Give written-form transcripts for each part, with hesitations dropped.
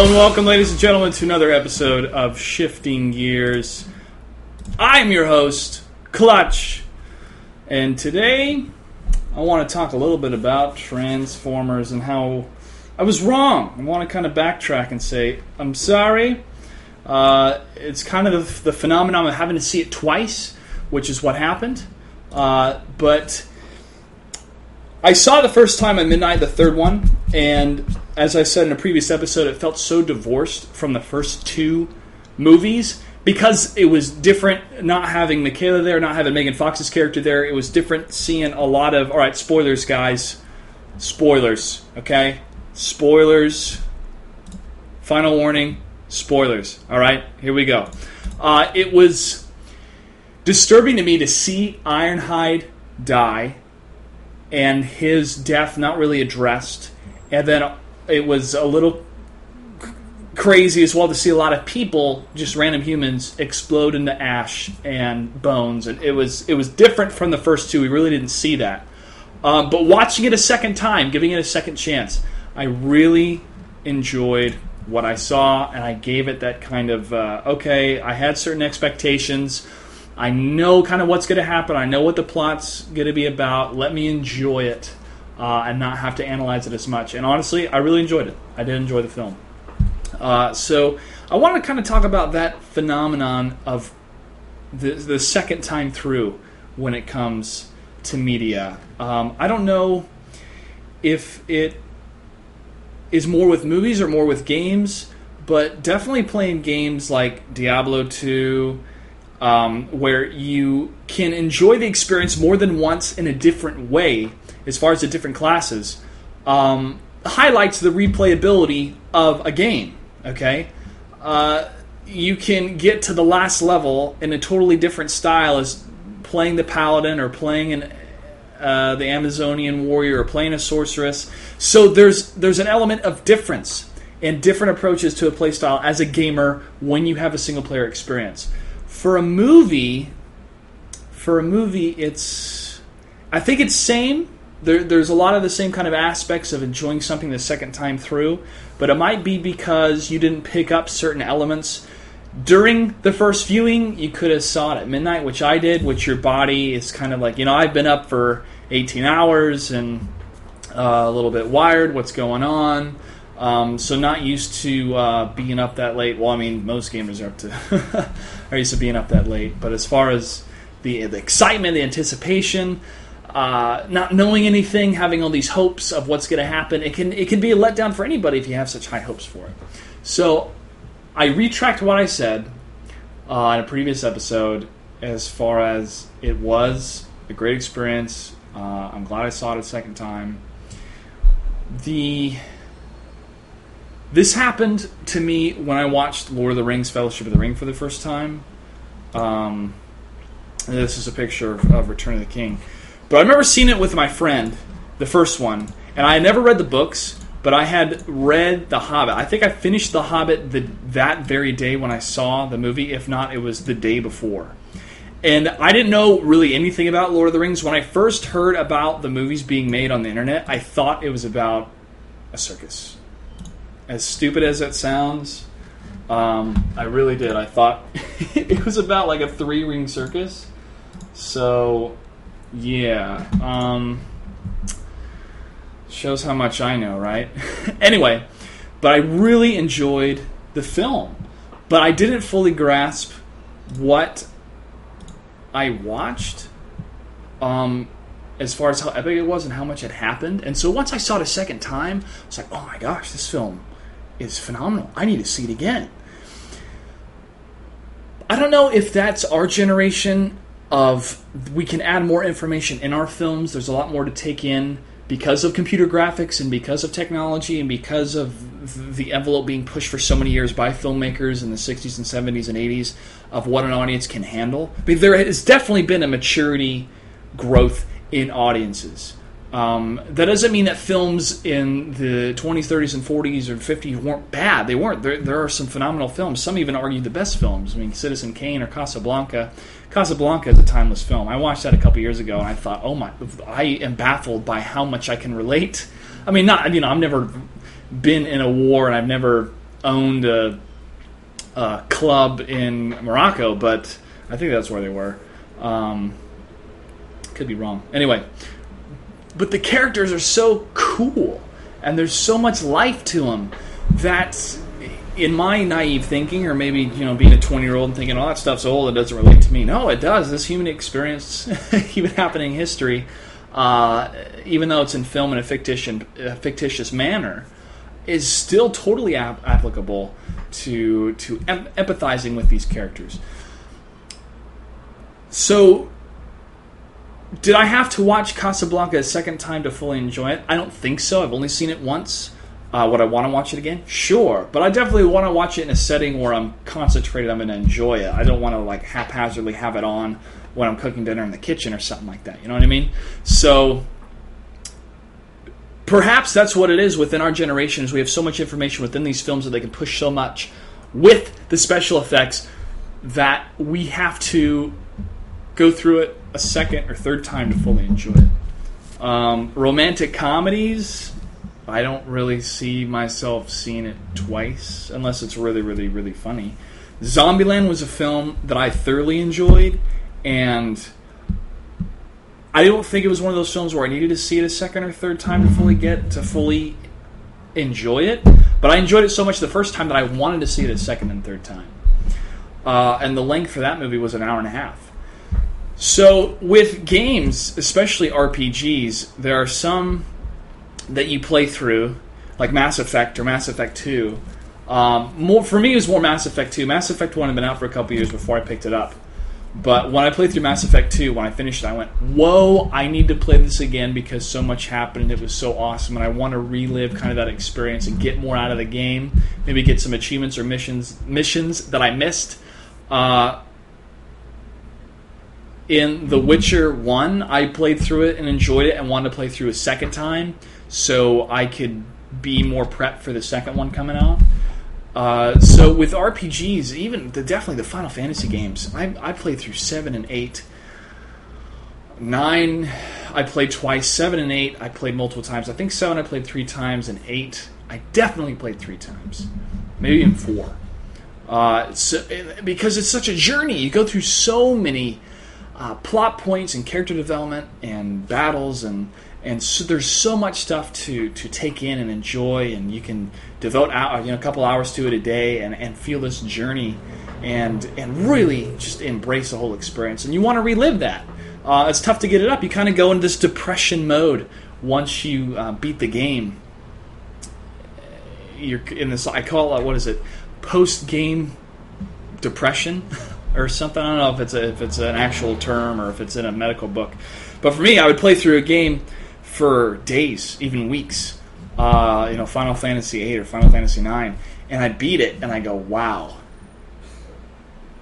and welcome, ladies and gentlemen, to another episode of Shifting Gears. I am your host, Clutch, and today I want to talk a little bit about Transformers and how I was wrong. I want to kind of backtrack and say, I'm sorry. It's kind of the phenomenon of having to see it twice, which is what happened. But I saw it the first time at midnight, the third one, and as I said in a previous episode, it felt so divorced from the first two movies because it was different not having Michaela there, not having Megan Fox's character there. It was different seeing a lot of, alright, spoilers, guys. Spoilers, okay? Spoilers. Final warning, spoilers. Alright, here we go. It was disturbing to me to see Ironhide die and his death not really addressed. And then it was a little crazy as well to see a lot of people, just random humans, explode into ash and bones. And it was different from the first two. We really didn't see that. But watching it a second time, giving it a second chance, I really enjoyed what I saw, and I gave it that kind of, okay, I had certain expectations. I know kind of what's going to happen. I know what the plot's going to be about. Let me enjoy it and not have to analyze it as much. And honestly, I really enjoyed it. I did enjoy the film. So I want to kind of talk about that phenomenon of the second time through when it comes to media. I don't know if it is more with movies or more with games, but definitely playing games like Diablo 2, where you can enjoy the experience more than once in a different way, as far as the different classes, highlights the replayability of a game, okay? You can get to the last level in a totally different style as playing the Paladin or playing the Amazonian warrior or playing a sorceress. So there's an element of difference and different approaches to a playstyle as a gamer when you have a single-player experience. For a movie, I think it's same. There's a lot of the same kind of aspects of enjoying something the second time through, but it might be because you didn't pick up certain elements during the first viewing. You could have saw it at midnight, which I did, which your body is kind of like, I've been up for 18 hours and a little bit wired, what's going on? So not used to being up that late. Well, I mean, most gamers are used to being up that late. But as far as the excitement, the anticipation, not knowing anything, having all these hopes of what's going to happen, it can be a letdown for anybody if you have such high hopes for it. So I retract what I said in a previous episode as far as it was a great experience. I'm glad I saw it a second time. This happened to me when I watched Lord of the Rings, Fellowship of the Ring for the first time. This is a picture of Return of the King. But I remember seeing it with my friend, the first one. And I had never read the books, but I had read The Hobbit. I think I finished The Hobbit that very day when I saw the movie. If not, it was the day before. And I didn't know really anything about Lord of the Rings. When I first heard about the movies being made on the internet, I thought it was about a circus. As stupid as that sounds, I really did. I thought it was about like a 3-ring circus. So, yeah. Shows how much I know, right? Anyway, but I really enjoyed the film. But I didn't fully grasp what I watched as far as how epic it was and how much had happened. And so once I saw it a second time, I was like, oh my gosh, this film is phenomenal. I need to see it again. I don't know if that's our generation of we can add more information in our films. There's a lot more to take in because of computer graphics and because of technology and because of the envelope being pushed for so many years by filmmakers in the 60s and 70s and 80s of what an audience can handle. But there has definitely been a maturity growth in audiences. That doesn't mean that films in the 20s, 30s, and 40s or 50s weren't bad. They weren't. There are some phenomenal films. Some even argue the best films. I mean, Citizen Kane or Casablanca. Casablanca is a timeless film. I watched that a couple years ago, and I thought, oh my, I am baffled by how much I can relate. I mean, I've never been in a war, and I've never owned a club in Morocco, but I think that's where they were. Could be wrong. Anyway, but the characters are so cool, and there's so much life to them that, in my naive thinking, or maybe being a 20-year-old and thinking, "Oh, that stuff's old, it doesn't relate to me." No, it does. This human experience, human happening history, even though it's in film in a fictitious manner, is still totally applicable to empathizing with these characters. So, did I have to watch Casablanca a second time to fully enjoy it? I don't think so. I've only seen it once. Would I want to watch it again? Sure. But I definitely want to watch it in a setting where I'm concentrated, I'm going to enjoy it. I don't want to haphazardly have it on when I'm cooking dinner in the kitchen or something like that. You know what I mean? So perhaps that's what it is within our generation, is we have so much information within these films that they can push so much with the special effects that we have to go through it a second or third time to fully enjoy it. Romantic comedies, I don't really see myself seeing it twice unless it's really, really, really funny. Zombieland was a film that I thoroughly enjoyed, and I don't think it was one of those films where I needed to see it a second or third time to fully enjoy it. But I enjoyed it so much the first time that I wanted to see it a second and third time. And the length for that movie was an hour and a half. So with games, especially RPGs, there are some that you play through, like Mass Effect or Mass Effect 2. For me, it was more Mass Effect 2. Mass Effect 1 had been out for a couple years before I picked it up. But when I played through Mass Effect 2, when I finished it, I went, whoa, I need to play this again because so much happened and it was so awesome, and I want to relive kind of that experience and get more out of the game, maybe get some achievements or missions that I missed. In The Witcher 1, I played through it and enjoyed it and wanted to play through a second time so I could be more prepped for the second one coming out. So with RPGs, definitely the Final Fantasy games, I played through 7 and 8. 9, I played twice. 7 and 8, I played multiple times. I think 7 I played 3 times, and 8, I definitely played 3 times. Maybe even 4. Because it's such a journey. You go through so many plot points and character development and battles, and so there's so much stuff to take in and enjoy, and you can devote a couple hours to it a day and feel this journey and really just embrace the whole experience. And you want to relive that. It's tough to get it up. You kind of go into this depression mode once you beat the game. You're in this, I call it, what is it, post-game depression or something. I don't know if it's an actual term or if it's in a medical book. But for me, I would play through a game for days, even weeks. Final Fantasy 8 or Final Fantasy 9, and I beat it, and I go, wow,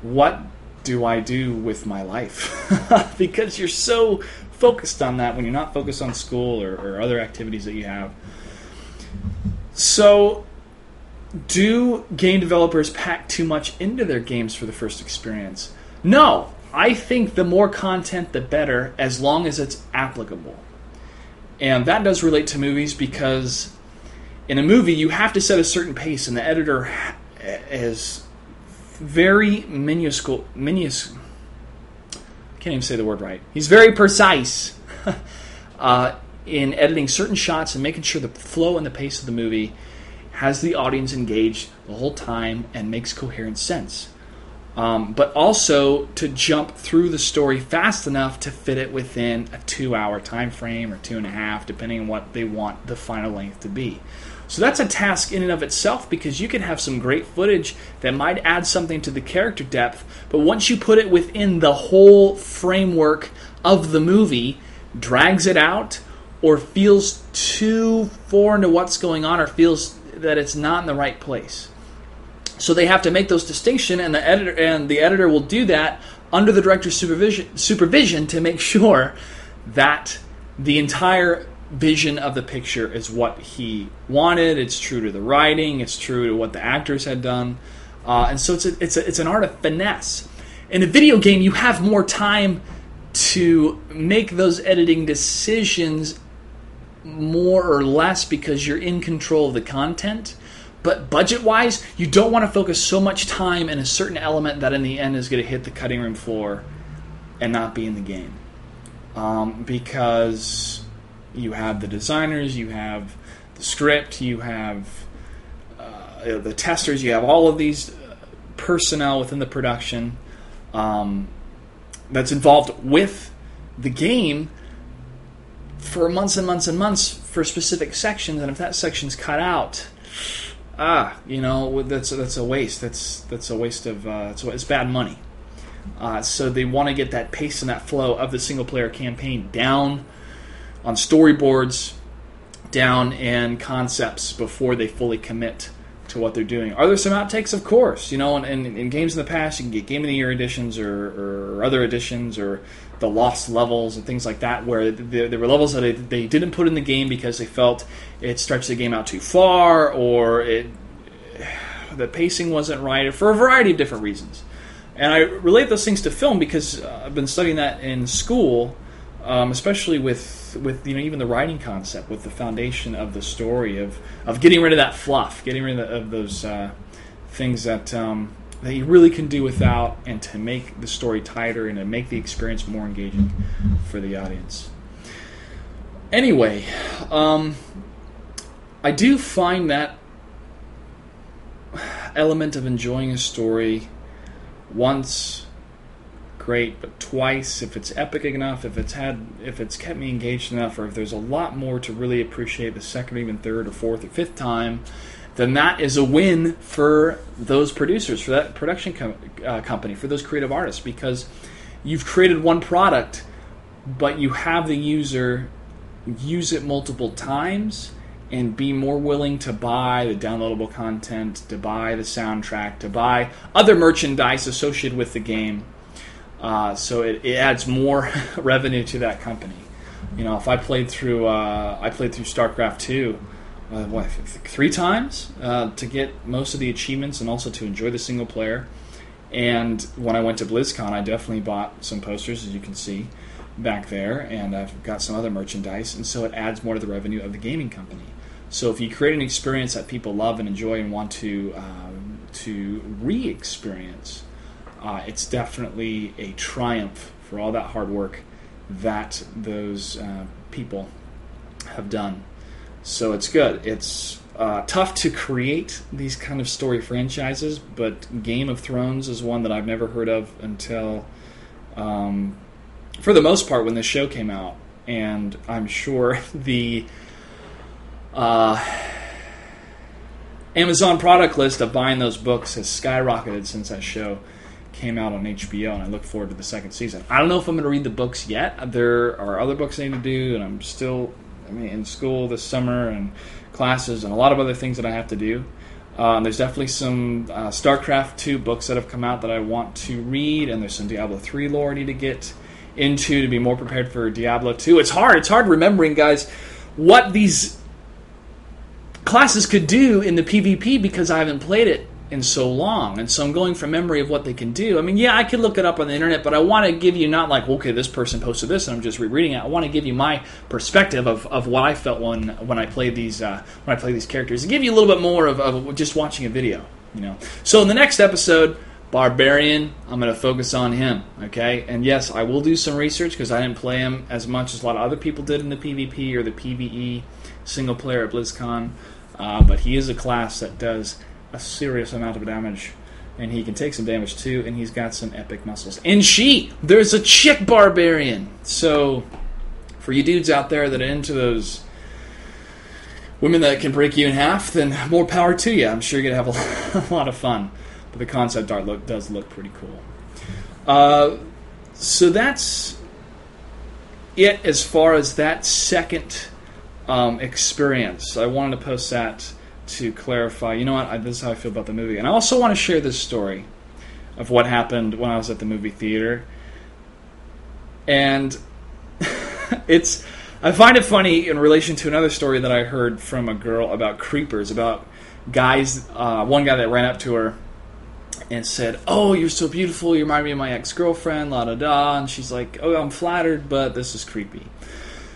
what do I do with my life? Because you're so focused on that when you're not focused on school or other activities that you have. So, do game developers pack too much into their games for the first experience? No. I think the more content, the better, as long as it's applicable. And that does relate to movies, because in a movie you have to set a certain pace, and the editor is very minuscule. I can't even say the word right. He's very precise in editing certain shots and making sure the flow and the pace of the movie has the audience engaged the whole time and makes coherent sense. But also to jump through the story fast enough to fit it within a 2-hour time frame or 2.5, depending on what they want the final length to be. So that's a task in and of itself, because you can have some great footage that might add something to the character depth, but once you put it within the whole framework of the movie, drags it out or feels too foreign to what's going on, or feels that it's not in the right place. So they have to make those distinctions, and the editor will do that under the director's supervision to make sure that the entire vision of the picture is what he wanted. It's true to the writing. It's true to what the actors had done, and so it's an art of finesse. In a video game, you have more time to make those editing decisions more or less because you're in control of the content. But budget-wise, you don't want to focus so much time in a certain element that in the end is going to hit the cutting room floor and not be in the game. Because you have the designers, you have the script, you have the testers, you have all of these personnel within the production that's involved with the game for months and months and months for specific sections, and if that section's cut out, that's a waste. That's a waste of it's bad money. So they want to get that pace and that flow of the single player campaign down on storyboards, down in concepts before they fully commit to what they're doing. Are there some outtakes? Of course. In games in the past, you can get Game of the Year editions or other editions or the lost levels and things like that, where there were levels that they didn't put in the game because they felt it stretched the game out too far, or the pacing wasn't right, for a variety of different reasons. And I relate those things to film because I've been studying that in school, especially with even the writing concept, with the foundation of the story, of getting rid of that fluff, getting rid of those things that you really can do without, and to make the story tighter and to make the experience more engaging for the audience. Anyway, I do find that element of enjoying a story once, great, but twice, if it's epic enough, if it's kept me engaged enough, or if there's a lot more to really appreciate the second, or even third, or fourth, or fifth time, then that is a win for those producers, for that production company, for those creative artists, because you've created one product, but you have the user use it multiple times and be more willing to buy the downloadable content, to buy the soundtrack, to buy other merchandise associated with the game. So it adds more revenue to that company. If I played through StarCraft 2, 3 times to get most of the achievements and also to enjoy the single player. And when I went to BlizzCon, I definitely bought some posters, as you can see back there, and I've got some other merchandise, and so it adds more to the revenue of the gaming company. So if you create an experience that people love and enjoy and want to re-experience, it's definitely a triumph for all that hard work that those people have done. So it's good. It's tough to create these kind of story franchises, but Game of Thrones is one that I've never heard of until, for the most part, when the show came out. And I'm sure the Amazon product list of buying those books has skyrocketed since that show came out on HBO, and I look forward to the second season. I don't know if I'm going to read the books yet. There are other books I need to do, and I'm still in school this summer and classes and a lot of other things that I have to do. There's definitely some StarCraft 2 books that have come out that I want to read, and there's some Diablo 3 lore I need to get into to be more prepared for Diablo 2. It's hard remembering, guys, what these classes could do in the PvP because I haven't played it in so long, and so I'm going from memory of what they can do. I could look it up on the internet, but I want to give you not like, okay, this person posted this and I'm just rereading it. I want to give you my perspective of what I felt when I played these characters, and give you a little bit more of just watching a video. So in the next episode, Barbarian, I'm going to focus on him. Okay, and yes, I will do some research because I didn't play him as much as a lot of other people did in the PvP or the PvE single player at BlizzCon, but he is a class that does a serious amount of damage, and he can take some damage too, and he's got some epic muscles. And there's a chick barbarian. So for you dudes out there that are into those women that can break you in half, then more power to you. I'm sure you're going to have a lot of fun. But the concept art does look pretty cool. So that's it as far as that second experience. I wanted to post that to clarify, this is how I feel about the movie. And I also want to share this story of what happened when I was at the movie theater. And I find it funny in relation to another story that I heard from a girl about creepers, about guys, one guy that ran up to her and said, "Oh, you're so beautiful, you remind me of my ex-girlfriend, la-da-da." And she's like, "Oh, I'm flattered, but this is creepy."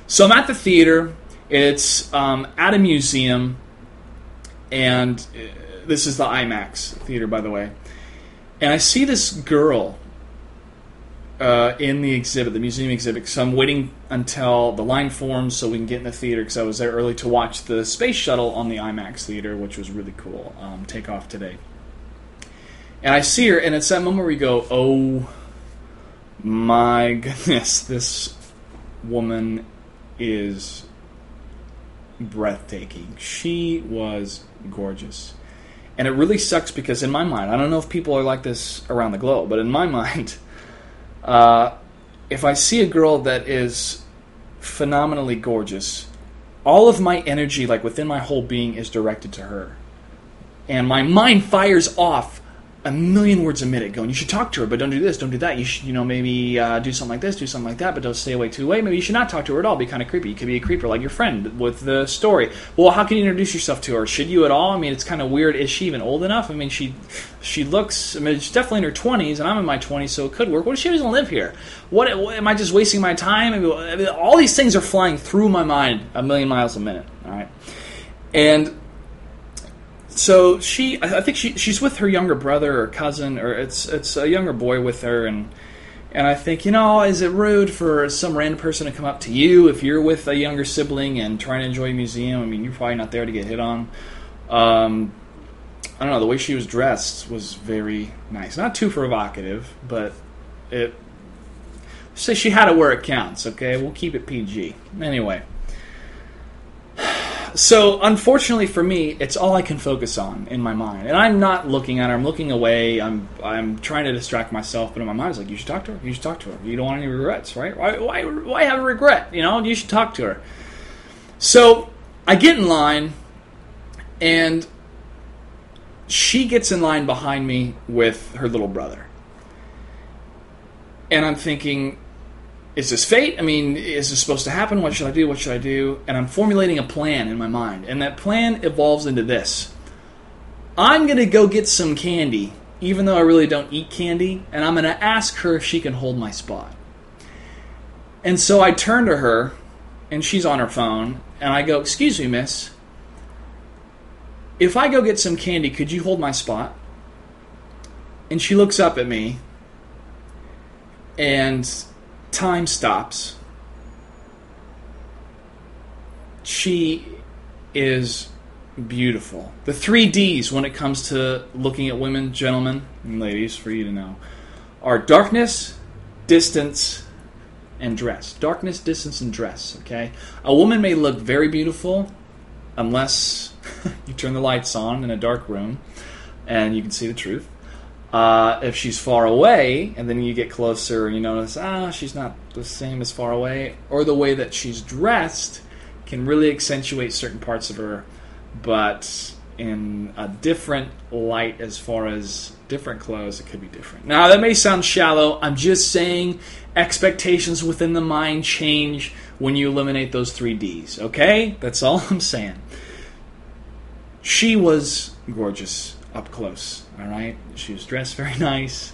So I'm at the theater. It's at a museum. And this is the IMAX theater, by the way. And I see this girl in the exhibit, the museum exhibit. So I'm waiting until the line forms so we can get in the theater, because I was there early to watch the space shuttle on the IMAX theater, which was really cool. Take off today. And I see her, and it's that moment where you go, oh my goodness, this woman is breathtaking. She was gorgeous. And it really sucks because in my mind, I don't know if people are like this around the globe, but in my mind, if I see a girl that is phenomenally gorgeous, all of my energy, like within my whole being, is directed to her. And my mind fires off a million words a minute going, you should talk to her, but don't do this, don't do that. You should, maybe do something like this, do something like that, but don't stay away too late. Maybe you should not talk to her at all. Be kind of creepy. You could be a creeper like your friend with the story. Well, how can you introduce yourself to her? Should you at all? I mean, it's kind of weird. Is she even old enough? I mean, she looks, she's definitely in her 20s, and I'm in my 20s, so it could work. What if she doesn't live here? What am I just wasting my time? I mean, all these things are flying through my mind a million miles a minute. All right, and so I think she's with her younger brother or cousin, or it's a younger boy with her, and I think, is it rude for some random person to come up to you if you're with a younger sibling and trying to enjoy a museum? I mean, you're probably not there to get hit on. I don't know, the way she was dressed was very nice. Not too provocative, but say she had it where it counts, okay? We'll keep it PG. Anyway. So, unfortunately for me, it's all I can focus on in my mind. And I'm not looking at her. I'm looking away. I'm trying to distract myself. But in my mind, it's like, you should talk to her. You should talk to her. You don't want any regrets, right? Why have a regret? You should talk to her. So, I get in line, and she gets in line behind me with her little brother. And I'm thinking, is this fate? I mean, is this supposed to happen? What should I do? What should I do? And I'm formulating a plan in my mind. And that plan evolves into this. I'm going to go get some candy, even though I really don't eat candy, and I'm going to ask her if she can hold my spot. And so I turn to her, and she's on her phone, and I go, excuse me, miss, if I go get some candy, could you hold my spot? And she looks up at me, and time stops. She is beautiful. The 3 Ds when it comes to looking at women, gentlemen, and ladies, for you to know, are darkness, distance, and dress. Darkness, distance, and dress, okay? A woman may look very beautiful unless you turn the lights on in a dark room and you can see the truth. If she's far away, and then you get closer and you notice, she's not the same as far away, or the way that she's dressed can really accentuate certain parts of her, but in a different light as far as different clothes, it could be different. Now, that may sound shallow. I'm just saying expectations within the mind change when you eliminate those 3 Ds, okay? That's all I'm saying. She was gorgeous up close, all right? She was dressed very nice,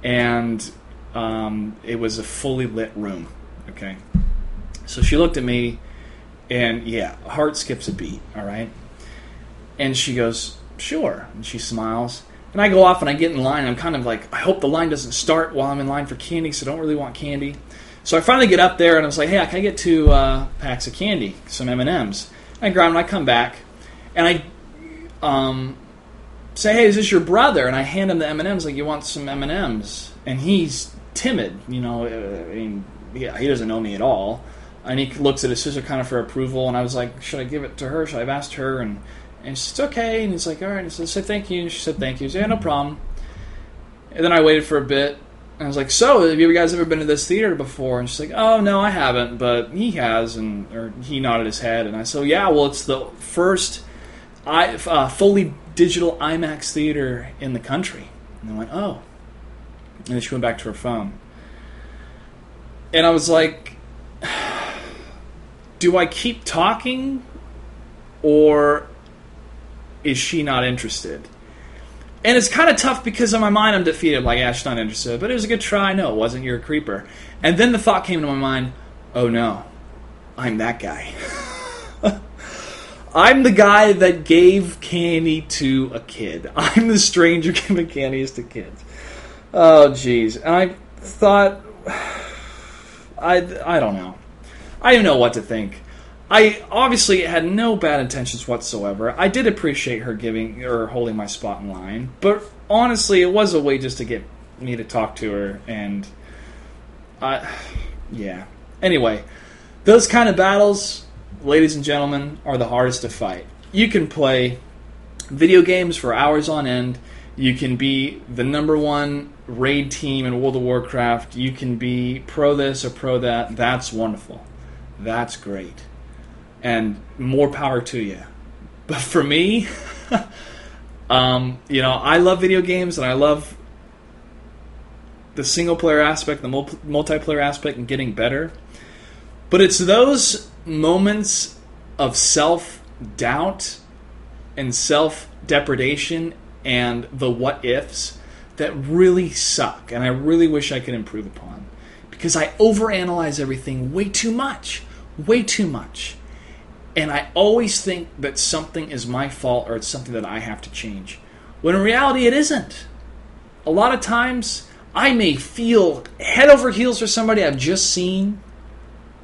and it was a fully lit room, okay? So she looked at me, and heart skips a beat, all right? And she goes, sure, and she smiles. And I go off and I get in line, and I'm kind of like, I hope the line doesn't start while I'm in line for candy, so I don't really want candy. So I finally get up there, and I was like, hey, can I get 2 packs of candy, some M&Ms? I grab them, and I come back, and I say, hey, is this your brother? And I hand him the M&Ms, like, you want some M&Ms? And he's timid, he doesn't know me at all. And he looks at his sister kind of for approval, and I was like, should I give it to her? Should I have asked her? And she said, okay. And he's like, all right. And so I said, thank you. And she said, thank you. I said, yeah, no problem. And then I waited for a bit, and I was like, so, have you guys ever been to this theater before? And she's like, oh, no, I haven't, but he has. Or he nodded his head. And I said, yeah, well, it's the first fully digital IMAX theater in the country. And I went, oh. And then she went back to her phone. And I was like, do I keep talking, or is she not interested? And it's kind of tough because in my mind I'm defeated. I'm like, she's not interested. But it was a good try. No, it wasn't. You're a creeper. And then the thought came to my mind, oh no, I'm that guy. I'm the guy that gave candy to a kid. I'm the stranger giving candies to kids. Oh, jeez. And I thought, I don't know. I don't know what to think. I obviously had no bad intentions whatsoever. I did appreciate her giving or holding my spot in line, but honestly, it was a way just to get me to talk to her, and yeah. Anyway, those kind of battles, ladies and gentlemen, are the hardest to fight. You can play video games for hours on end. You can be the #1 raid team in World of Warcraft. You can be pro this or pro that. That's wonderful. That's great. And more power to you. But for me, I love video games and I love the single player aspect, the multiplayer aspect, and getting better. But it's those moments of self-doubt and self-depredation and the what-ifs that really suck, and I really wish I could improve upon. Because I overanalyze everything way too much. Way too much. And I always think that something is my fault or it's something that I have to change. When in reality it isn't. A lot of times I may feel head over heels for somebody I've just seen,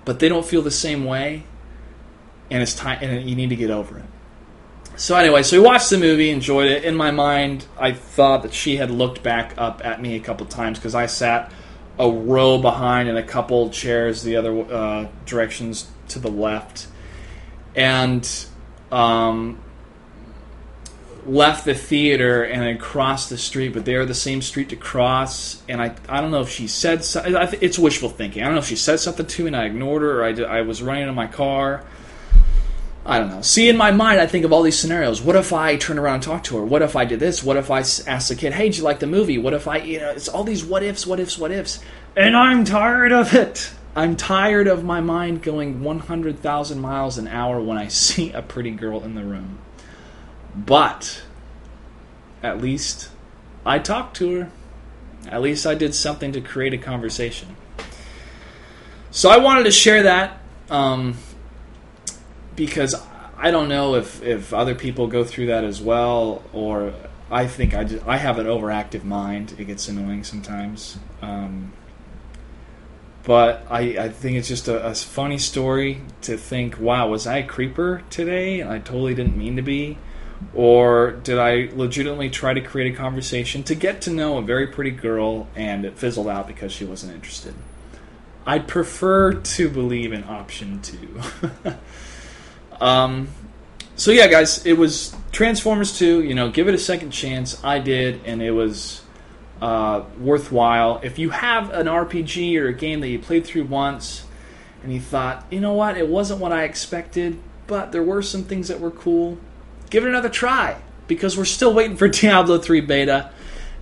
but they don't feel the same way, and it's time, and you need to get over it. So anyway, so we watched the movie, enjoyed it. In my mind, I thought that she had looked back up at me a couple times because I sat a row behind and a couple chairs the other directions to the left, and left the theater and then crossed the street, but they were the same street to cross, and I don't know if she said something. It's wishful thinking. I don't know if she said something to me and I ignored her, or I was running in my car. I don't know. See, in my mind, I think of all these scenarios. What if I turned around and talked to her? What if I did this? What if I asked the kid, hey, did you like the movie? What if I, it's all these what ifs, what ifs, what ifs. And I'm tired of it. I'm tired of my mind going 100,000 miles an hour when I see a pretty girl in the room. But at least I talked to her. At least I did something to create a conversation. So I wanted to share that because I don't know if other people go through that as well, or I think I have an overactive mind. It gets annoying sometimes. But I think it's just a funny story to think, wow, was I a creeper today? I totally didn't mean to be. Or did I legitimately try to create a conversation to get to know a very pretty girl and it fizzled out because she wasn't interested? I'd prefer to believe in option 2. So yeah, guys, it was Transformers 2. Give it a second chance. I did, and it was worthwhile. If you have an RPG or a game that you played through once and you thought, you know what, it wasn't what I expected, but there were some things that were cool, give it another try, because we're still waiting for Diablo 3 beta.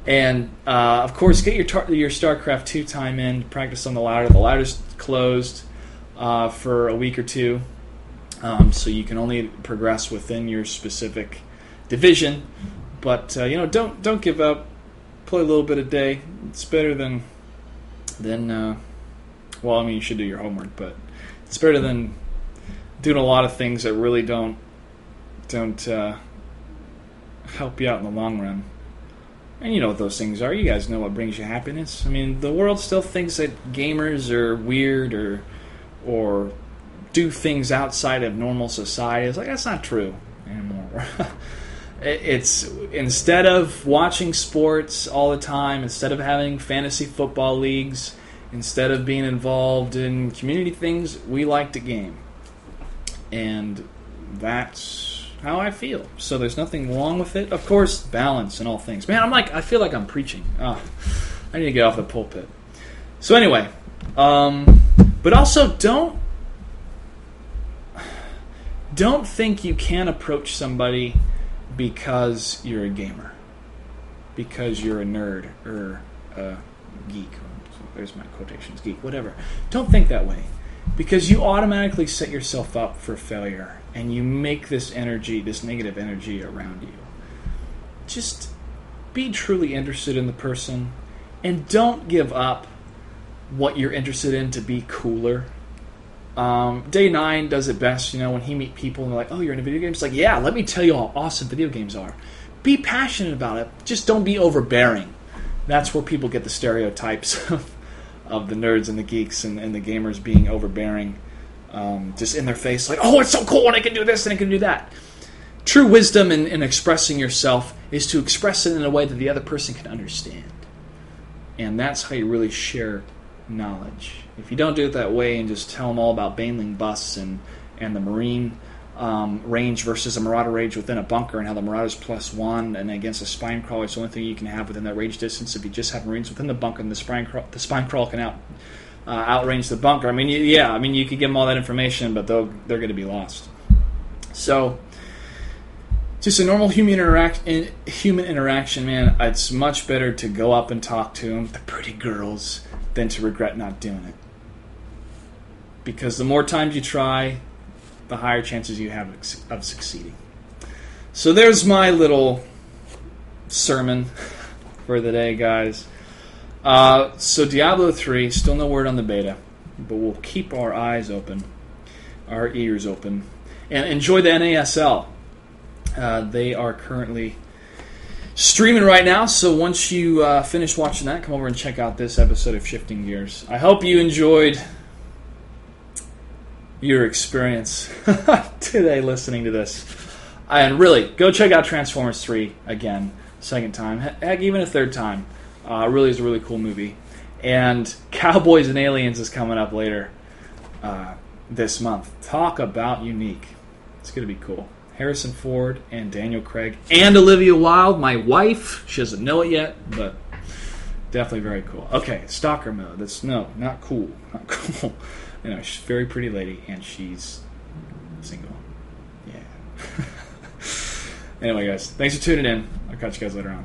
And, of course, get your StarCraft 2 time in, practice on the ladder. The ladder's closed for a week or two, so you can only progress within your specific division. But, don't give up. Play a little bit a day. It's better than well, I mean, you should do your homework, but it's better than doing a lot of things that really don't help you out in the long run. And you know what those things are. You guys know what brings you happiness. I mean, the world still thinks that gamers are weird or do things outside of normal society. It's like, that's not true anymore. It's instead of watching sports all the time, instead of having fantasy football leagues, instead of being involved in community things, we like to game. And that's how I feel. So there's nothing wrong with it. Of course, balance in all things. Man, I feel like I'm preaching. I need to get off the pulpit. So anyway, but also don't think you can approach somebody because you're a gamer, because you're a nerd or a geek. There's my quotations, geek, whatever. Don't think that way, because you automatically set yourself up for failure, and you make this negative energy around you. Just be truly interested in the person, and don't give up what you're interested in to be cooler. Day 9 does it best, when he meet people and they're like, oh, you're into video games? It's like, yeah, let me tell you how awesome video games are. Be passionate about it. Just don't be overbearing. That's where people get the stereotypes of the nerds and the geeks and the gamers being overbearing. Just in their face, like, oh, it's so cool and I can do this and I can do that. True wisdom in expressing yourself is to express it in a way that the other person can understand. And that's how you really share knowledge. If you don't do it that way and just tell them all about Baneling busts and the Marine range versus a Marauder range within a bunker and how the Marauder's +1 and against a spine crawler is the only thing you can have within that range distance. If you just have Marines within the bunker and the spine crawl can outrange the bunker. I mean, you could give them all that information, but they're going to be lost. So, just a normal human interaction, man. It's much better to go up and talk to them, the pretty girls, than to regret not doing it. Because the more times you try, the higher chances you have of succeeding. So there's my little sermon for the day, guys. So Diablo 3, still no word on the beta, but we'll keep our eyes open, our ears open, and enjoy the NASL. They are currently streaming right now, so once you finish watching that, come over and check out this episode of Shifting Gears. I hope you enjoyed your experience today listening to this. And really, go check out Transformers 3 again, second time, heck, even a third time. Really is a really cool movie. And Cowboys and Aliens is coming up later this month. Talk about unique. It's going to be cool. Harrison Ford and Daniel Craig and Olivia Wilde, my wife. She doesn't know it yet, but definitely very cool. Okay, stalker mode. That's not cool. Not cool. She's a very pretty lady, and she's single. Yeah. Anyway, guys, thanks for tuning in. I'll catch you guys later on.